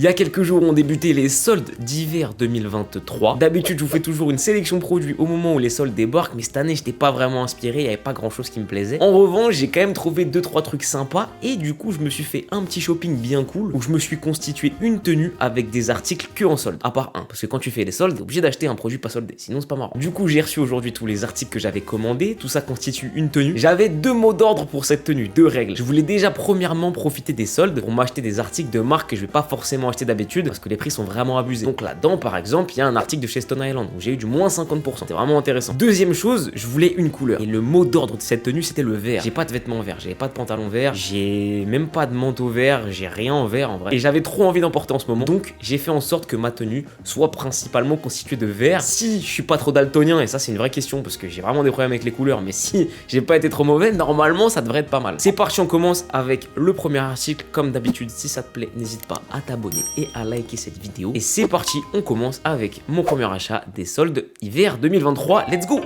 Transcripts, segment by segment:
Il y a quelques jours ont débuté les soldes d'hiver 2023. D'habitude, je vous fais toujours une sélection produits au moment où les soldes débarquent, mais cette année, j'étais pas vraiment inspiré, il n'y avait pas grand chose qui me plaisait. En revanche, j'ai quand même trouvé 2-3 trucs sympas et du coup, je me suis fait un petit shopping bien cool où je me suis constitué une tenue avec des articles que en solde, à part un. Parce que quand tu fais les soldes, t'es obligé d'acheter un produit pas soldé, sinon c'est pas marrant. Du coup, j'ai reçu aujourd'hui tous les articles que j'avais commandés, tout ça constitue une tenue. J'avais 2 mots d'ordre pour cette tenue, 2 règles. Je voulais déjà premièrement profiter des soldes pour m'acheter des articles de marque que je vais pas forcément acheter d'habitude parce que les prix sont vraiment abusés. Donc là-dedans, par exemple, il y a un article de chez Stone Island où j'ai eu du moins 50%. C'était vraiment intéressant. Deuxième chose, je voulais une couleur. Et le mot d'ordre de cette tenue, c'était le vert. J'ai pas de vêtements verts, j'avais pas de pantalon vert, j'ai même pas de manteau vert, j'ai rien en vert en vrai. Et j'avais trop envie d'en porter en ce moment. Donc j'ai fait en sorte que ma tenue soit principalement constituée de vert. Si je suis pas trop daltonien, et ça c'est une vraie question parce que j'ai vraiment des problèmes avec les couleurs, mais si j'ai pas été trop mauvais, normalement ça devrait être pas mal. C'est parti, on commence avec le premier article. Comme d'habitude, si ça te plaît, n'hésite pas à t'abonner et à liker cette vidéo. Et c'est parti, on commence avec mon premier achat des soldes hiver 2023. Let's go!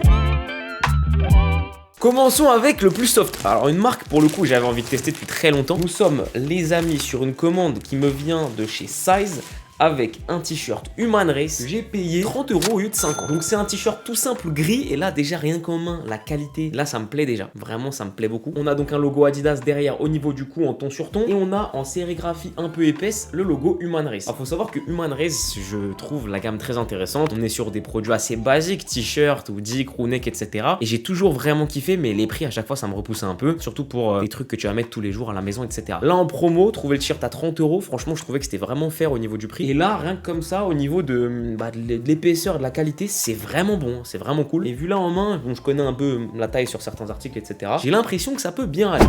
Commençons avec le plus soft. Alors une marque pour le coup j'avais envie de tester depuis très longtemps. Nous sommes les amis sur une commande qui me vient de chez Size avec un t-shirt Human Race que j'ai payé 30 € au lieu de 50. Donc c'est un t-shirt tout simple gris et là déjà rien qu'en main, la qualité, là ça me plaît déjà. Vraiment ça me plaît beaucoup. On a donc un logo Adidas derrière au niveau du cou en ton sur ton et on a en sérigraphie un peu épaisse le logo Human Race. Alors faut savoir que Human Race, je trouve la gamme très intéressante. On est sur des produits assez basiques, t-shirt, hoodie, crewneck, etc. Et j'ai toujours vraiment kiffé, mais les prix à chaque fois ça me repousse un peu, surtout pour des trucs que tu vas mettre tous les jours à la maison, etc. Là en promo, trouver le t-shirt à 30 €, franchement je trouvais que c'était vraiment fair au niveau du prix. Et là, rien que comme ça, au niveau de l'épaisseur, de la qualité, c'est vraiment bon, c'est vraiment cool. Et vu là en main, bon, je connais un peu la taille sur certains articles, etc. J'ai l'impression que ça peut bien aller.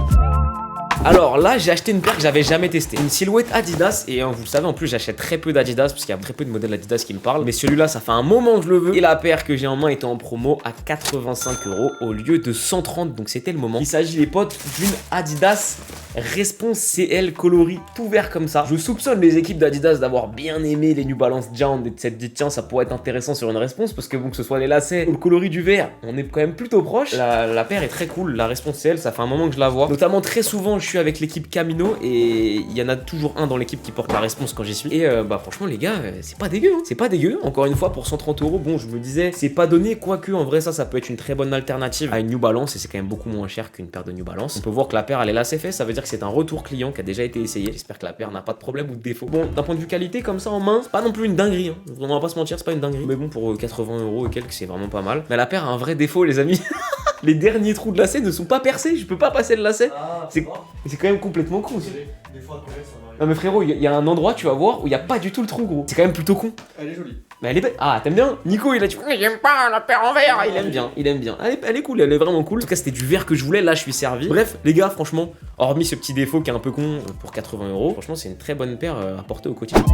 Alors là, j'ai acheté une paire que j'avais jamais testée. Une silhouette Adidas. Et vous le savez, en plus, j'achète très peu d'Adidas parce qu'il y a très peu de modèles Adidas qui me parlent. Mais celui-là, ça fait un moment que je le veux. Et la paire que j'ai en main était en promo à 85 € au lieu de 130. Donc c'était le moment. Il s'agit, les potes, d'une Adidas Response CL coloris tout vert comme ça. Je soupçonne les équipes d'Adidas d'avoir bien aimé les New Balance Giant et de s'être dit tiens, ça pourrait être intéressant sur une Response parce que bon, que ce soit les lacets ou le coloris du vert, on est quand même plutôt proche. La paire est très cool. La Response CL, ça fait un moment que je la vois. Notamment très souvent, je suis avec l'équipe Camino et il y en a toujours un dans l'équipe qui porte la Response quand j'y suis. Et franchement les gars, c'est pas dégueu, hein. C'est pas dégueu. Encore une fois, pour 130 €, bon, je me disais c'est pas donné, quoique en vrai ça peut être une très bonne alternative à une New Balance et c'est quand même beaucoup moins cher qu'une paire de New Balance. On peut voir que la paire elle est là, c'est fait, ça veut dire que c'est un retour client qui a déjà été essayé. J'espère que la paire n'a pas de problème ou de défaut. Bon, d'un point de vue qualité comme ça en main, c'est pas non plus une dinguerie, hein. On va pas se mentir, c'est pas une dinguerie. Mais bon, pour 80 € et quelques, c'est vraiment pas mal. Mais la paire a un vrai défaut les amis. Les derniers trous de lacet ne sont pas percés, je peux pas passer le lacet. Ah, c'est quand même complètement con aussi. Des fois, ça va. Non mais frérot, il y a un endroit, tu vas voir, où il y a pas du tout le trou gros. C'est quand même plutôt con. Elle est jolie. Mais elle est belle. Ah, t'aimes bien? Nico, il a dit j'aime pas la paire en verre. Il aime bien, il aime bien. Elle est cool, elle est vraiment cool. En tout cas, c'était du verre que je voulais, là je suis servi. Bref, les gars, franchement, hormis ce petit défaut qui est un peu con pour 80 €, franchement, c'est une très bonne paire à porter au quotidien.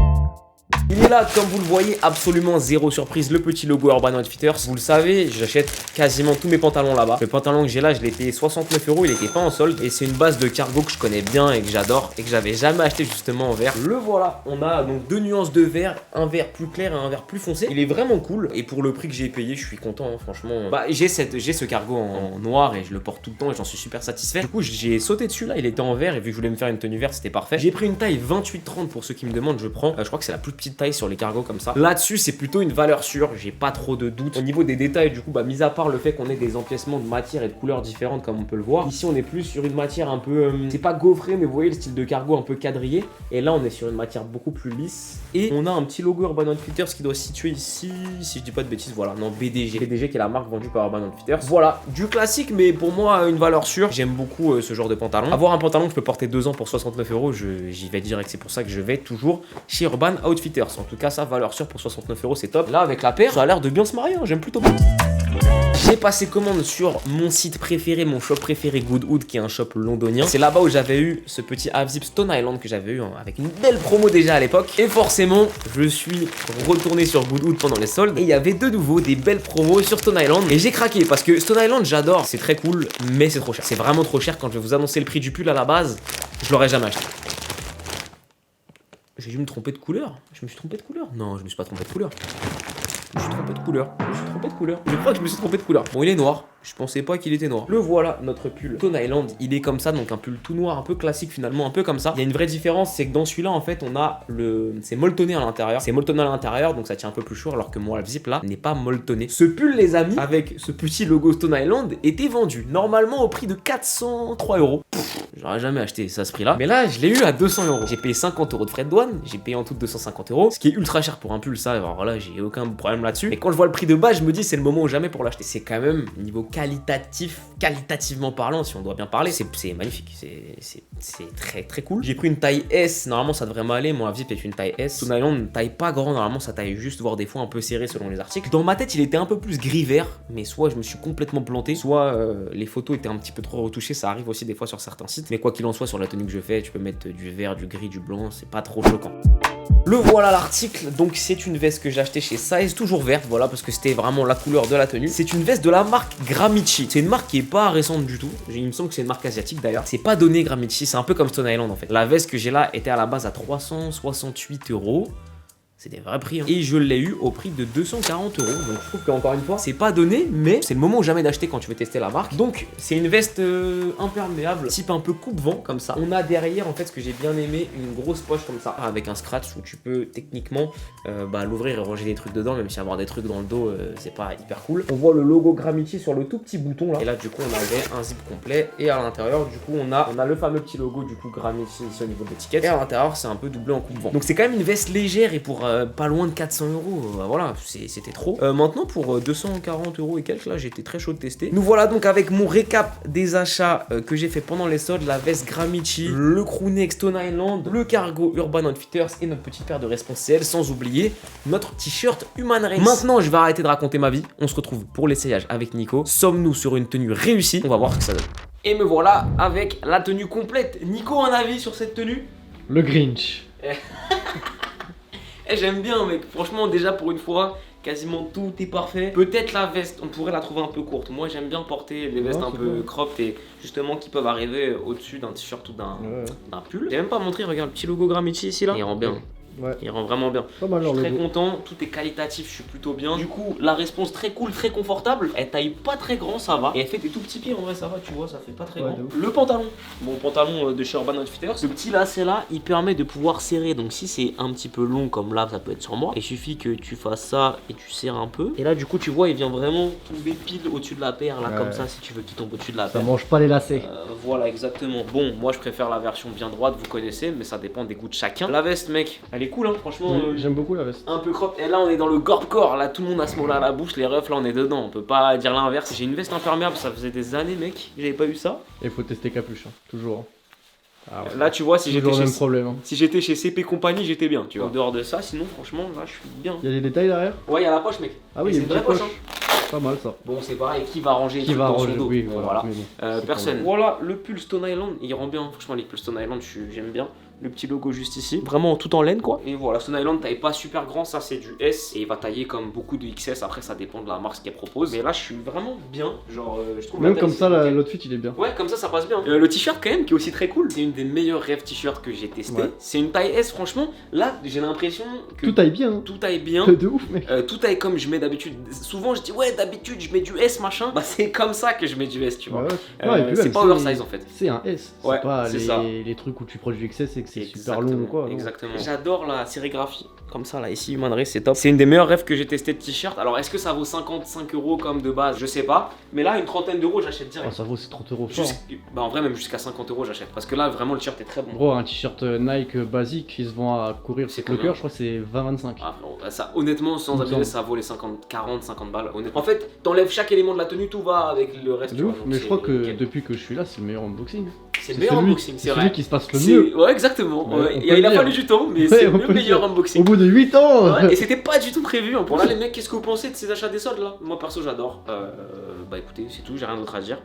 Il est là, comme vous le voyez, absolument zéro surprise, le petit logo Urban Outfitters. Vous le savez, j'achète quasiment tous mes pantalons là-bas. Le pantalon que j'ai là, je l'ai payé 69 €, il était pas en solde. Et c'est une base de cargo que je connais bien et que j'adore et que j'avais jamais acheté justement en vert. Le voilà, on a donc 2 nuances de vert, un vert plus clair et un vert plus foncé. Il est vraiment cool et pour le prix que j'ai payé, je suis content, hein, franchement. J'ai ce cargo en noir et je le porte tout le temps et j'en suis super satisfait. Du coup, j'ai sauté dessus là, il était en vert et vu que je voulais me faire une tenue verte, c'était parfait. J'ai pris une taille 28-30 pour ceux qui me demandent, je prends. Je crois que c'est la plus petite taille sur les cargos comme ça. Là-dessus, c'est plutôt une valeur sûre, j'ai pas trop de doutes. Au niveau des détails, du coup, mis à part le fait qu'on ait des empiècements de matière et de couleurs différentes comme on peut le voir, ici on est plus sur une matière un peu, c'est pas gaufré, mais vous voyez le style de cargo un peu quadrillé. Et là, on est sur une matière beaucoup plus lisse. Et on a un petit logo Urban Outfitters qui doit se situer ici, si je dis pas de bêtises, voilà, non, BDG. BDG qui est la marque vendue par Urban Outfitters. Voilà, du classique, mais pour moi, une valeur sûre. J'aime beaucoup ce genre de pantalon. Avoir un pantalon que je peux porter 2 ans pour 69 €, j'y vais direct. C'est pour ça que je vais toujours chez Urban Outfitters. En tout cas, ça, valeur sûre pour 69 €, c'est top. Là, avec la paire, ça a l'air de bien se marier, hein, j'aime plutôt bien. J'ai passé commande sur mon site préféré, mon shop préféré, Goodwood, qui est un shop londonien. C'est là-bas où j'avais eu ce petit half-zip Stone Island que j'avais eu avec une belle promo déjà à l'époque. Et forcément, je suis retourné sur Goodwood pendant les soldes et il y avait de nouveau des belles promos sur Stone Island. Et j'ai craqué parce que Stone Island, j'adore, c'est très cool, mais c'est trop cher. C'est vraiment trop cher. Quand je vais vous annoncer le prix du pull à la base, je l'aurais jamais acheté. J'ai dû me tromper de couleur. Je me suis trompé de couleur? Non, je me suis pas trompé de couleur. Je me suis trompé de couleur. Je crois que je me suis trompé de couleur. Bon, il est noir. Je pensais pas qu'il était noir. Le voilà, notre pull Stone Island. Il est comme ça, donc un pull tout noir, un peu classique finalement, un peu comme ça. Il y a une vraie différence, c'est que dans celui-là, en fait, on a c'est molletonné à l'intérieur. C'est molletonné à l'intérieur, donc ça tient un peu plus chaud, alors que moi, le zip là n'est pas molletonné. Ce pull, les amis, avec ce petit logo Stone Island, était vendu normalement au prix de 403 €. J'aurais jamais acheté ça à ce prix-là. Mais là, je l'ai eu à 200 €. J'ai payé 50 € de frais de douane. J'ai payé en tout 250 €. Ce qui est ultra cher pour un pull, ça. Alors là, j'ai aucun problème là-dessus. Mais quand je vois le prix de base, je me dis, c'est le moment ou jamais pour l'acheter. C'est quand même, niveau qualitativement parlant, si on doit bien parler, c'est magnifique. C'est très très cool. J'ai pris une taille S. Normalement, ça devrait m'aller. Mon Vip est une taille S. Stone Island ne taille pas grand. Normalement, ça taille juste, voire des fois un peu serré selon les articles. Dans ma tête, il était un peu plus gris-vert. Mais soit je me suis complètement planté, soit les photos étaient un petit peu trop retouchées. Ça arrive aussi des fois sur certains sites. Mais quoi qu'il en soit, sur la tenue que je fais, tu peux mettre du vert, du gris, du blanc. C'est pas trop choquant. Le voilà l'article, donc c'est une veste que j'ai achetée chez Size, toujours verte, voilà, parce que c'était vraiment la couleur de la tenue. C'est une veste de la marque Gramichi. C'est une marque qui est pas récente du tout. Il me semble que c'est une marque asiatique d'ailleurs. C'est pas donné Gramichi, c'est un peu comme Stone Island en fait. La veste que j'ai là était à la base à 368 €. C'est des vrais prix, hein. Et je l'ai eu au prix de 240 €. Donc je trouve qu'encore une fois, c'est pas donné, mais c'est le moment ou jamais d'acheter quand tu veux tester la marque. Donc c'est une veste imperméable, type un peu coupe-vent comme ça. On a derrière, en fait, ce que j'ai bien aimé, une grosse poche comme ça, avec un scratch où tu peux techniquement l'ouvrir et ranger des trucs dedans, même si avoir des trucs dans le dos, c'est pas hyper cool. On voit le logo Gramichi sur le tout petit bouton là. Et là, du coup, on avait un zip complet. Et à l'intérieur, du coup, on a le fameux petit logo du coup Gramichi ici au niveau de l'étiquette. Et à l'intérieur, c'est un peu doublé en coupe-vent. Donc c'est quand même une veste légère et pour pas loin de 400 €, voilà, c'était trop. Maintenant pour 240 € et quelques, là j'étais très chaud de tester. Nous voilà donc avec mon récap des achats que j'ai fait pendant les soldes, la veste Gramichi, le crewneck Stone Island, le cargo Urban Outfitters et notre petite paire de Response CL, sans oublier notre t-shirt Human Race. Maintenant je vais arrêter de raconter ma vie, on se retrouve pour l'essayage avec Nico. Sommes-nous sur une tenue réussie? On va voir ce que ça donne. Et me voilà avec la tenue complète. Nico, un avis sur cette tenue? Le Grinch. J'aime bien mec, franchement déjà pour une fois, quasiment tout est parfait. Peut-être la veste, on pourrait la trouver un peu courte. Moi j'aime bien porter les vestes un peu cropped et justement qui peuvent arriver au-dessus d'un t-shirt ou d'un pull. J'ai même pas montré, regarde le petit logo Gramichi ici là, il rend bien. Ouais. Il rend vraiment bien. Pas mal, je suis très content, tout est qualitatif, je suis plutôt bien. Du coup, la réponse très cool, très confortable. Elle taille pas très grand, ça va. Et elle fait des tout petits pieds, en vrai, ça va, tu vois, ça fait pas très grand. Le pantalon, bon pantalon de chez Urban Outfitters. Ce petit lacet là, il permet de pouvoir serrer. Donc si c'est un petit peu long comme là, ça peut être sur moi. Il suffit que tu fasses ça et tu serres un peu. Et là, du coup, tu vois, il vient vraiment tomber pile au-dessus de la paire, là, comme ça, si tu veux qu'il tombe au-dessus de la paire. Ça mange pas les lacets. Voilà, exactement. Bon, moi, je préfère la version bien droite, vous connaissez, mais ça dépend des goûts de chacun. La veste, mec, elle est cool, hein, franchement. Oui, j'aime beaucoup la veste. Un peu crop. Et là, on est dans le gorp-corps. Là, tout le monde a ce mot-là à la bouche. Les refs, là, on est dedans. On peut pas dire l'inverse. J'ai une veste imperméable. Ça faisait des années, mec. J'avais pas eu ça. Et il faut tester capuche, hein, toujours. Ah, ouais. Là, tu vois, si j'étais chez... problème. Si j'étais chez CP Compagnie, j'étais bien. Tu vois. En dehors de ça, sinon, franchement, là, je suis bien. Il y a des détails derrière? Ouais, il y a la poche, mec. Ah oui, il y a une vraie poche. Pas mal ça. Bon, c'est pareil, qui va ranger qui va dans ranger, son dos. Oui, voilà. Personne. Voilà, le pull Stone Island, il rend bien. Franchement, les pulls Stone Island, j'aime bien. Le petit logo juste ici, vraiment tout en laine quoi. Et voilà, Stone Island taille pas super grand, ça c'est du S. Et il va tailler comme beaucoup de XS, après ça dépend de la marque qu'elle propose. Mais là je suis vraiment bien, genre je trouve même comme ça l'outfit il est bien. Ouais, comme ça passe bien. Le t-shirt quand même qui est aussi très cool. C'est une des meilleurs rêves t-shirts que j'ai testé. Ouais. C'est une taille S franchement. Là j'ai l'impression que tout taille bien. Hein. Tout taille bien. De ouf mec. Tout taille comme je mets d'habitude. Souvent je dis ouais d'habitude je mets du S machin. Bah c'est comme ça que je mets du S tu vois. Ouais, c'est pas oversize en fait. C'est un S. C'est pas les trucs où tu prends du XS et que c'est super long. Quoi, exactement. J'adore la sérigraphie. Comme ça, là, ici, Human Race, c'est top. C'est une des meilleures rêves que j'ai testé de t-shirt. Alors, est-ce que ça vaut 55 € comme de base? Je sais pas. Mais là, une trentaine d'euros, j'achète direct. Oh, ça vaut, c'est 30 € fort. Bah, en vrai, même jusqu'à 50 € j'achète. Parce que là, vraiment, le t-shirt est très bon. Gros, un t-shirt Nike basique qui se vend à courir, c'est le cœur, je crois que c'est 20-25. Ah, ça, honnêtement, sans abuser, ça vaut les 40-50 balles. Honnêtement. En fait, t'enlèves chaque élément de la tenue, tout va avec le reste. Ouf, mais je crois que depuis que je suis là, c'est le meilleur unboxing. C'est le meilleur unboxing, c'est vrai. C'est celui qui se passe le mieux. Ouais, exactement. Il a fallu du temps, mais c'est le meilleur unboxing. Au bout de 8 ans. Et c'était pas du tout prévu. Bon là les mecs, qu'est-ce que vous pensez de ces achats des soldes là? Moi perso j'adore. Bah écoutez, c'est tout, j'ai rien d'autre à dire.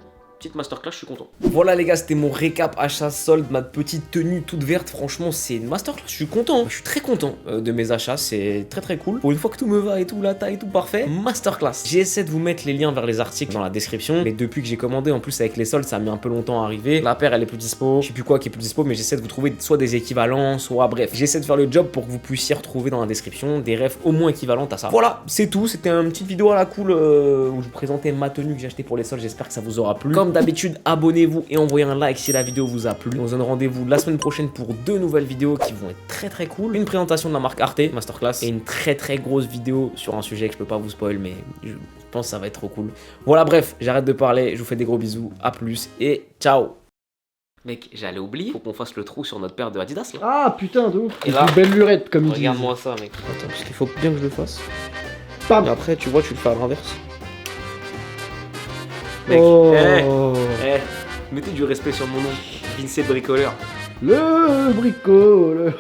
petite masterclass, je suis content. Voilà les gars, c'était mon récap achat solde, ma petite tenue toute verte. Franchement, c'est une masterclass, je suis content. Je suis très content de mes achats, c'est très cool. Pour une fois que tout me va et tout, la taille, tout parfait. Masterclass. J'essaie de vous mettre les liens vers les articles dans la description. Mais depuis que j'ai commandé, en plus avec les soldes, ça a mis un peu longtemps à arriver. La paire, elle est plus dispo. Je sais plus quoi qui est plus dispo, mais j'essaie de vous trouver soit des équivalents, soit bref. J'essaie de faire le job pour que vous puissiez retrouver dans la description des refs au moins équivalentes à ça. Voilà, c'est tout. C'était une petite vidéo à la cool où je vous présentais ma tenue que j'ai achetée pour les soldes. J'espère que ça vous aura plu. Comme d'habitude, abonnez-vous et envoyez un like si la vidéo vous a plu. On se donne rendez-vous la semaine prochaine pour 2 nouvelles vidéos qui vont être très cool. Une présentation de la marque Arte, masterclass, et une très grosse vidéo sur un sujet que je peux pas vous spoil, mais je pense que ça va être trop cool. Voilà, bref, j'arrête de parler. Je vous fais des gros bisous. À plus et ciao. Mec, j'allais oublier, faut qu'on fasse le trou sur notre paire de Adidas là. Ah putain, de ouf. Et C'est là, une belle lurette comme ils disent. regarde-moi ça, mec. Attends, parce qu'il faut bien que je le fasse. Bam. Et après, tu vois, tu le fais à l'inverse. Mec, Oh. mettez du respect sur mon nom. Vincent Bricoleur. Le bricoleur.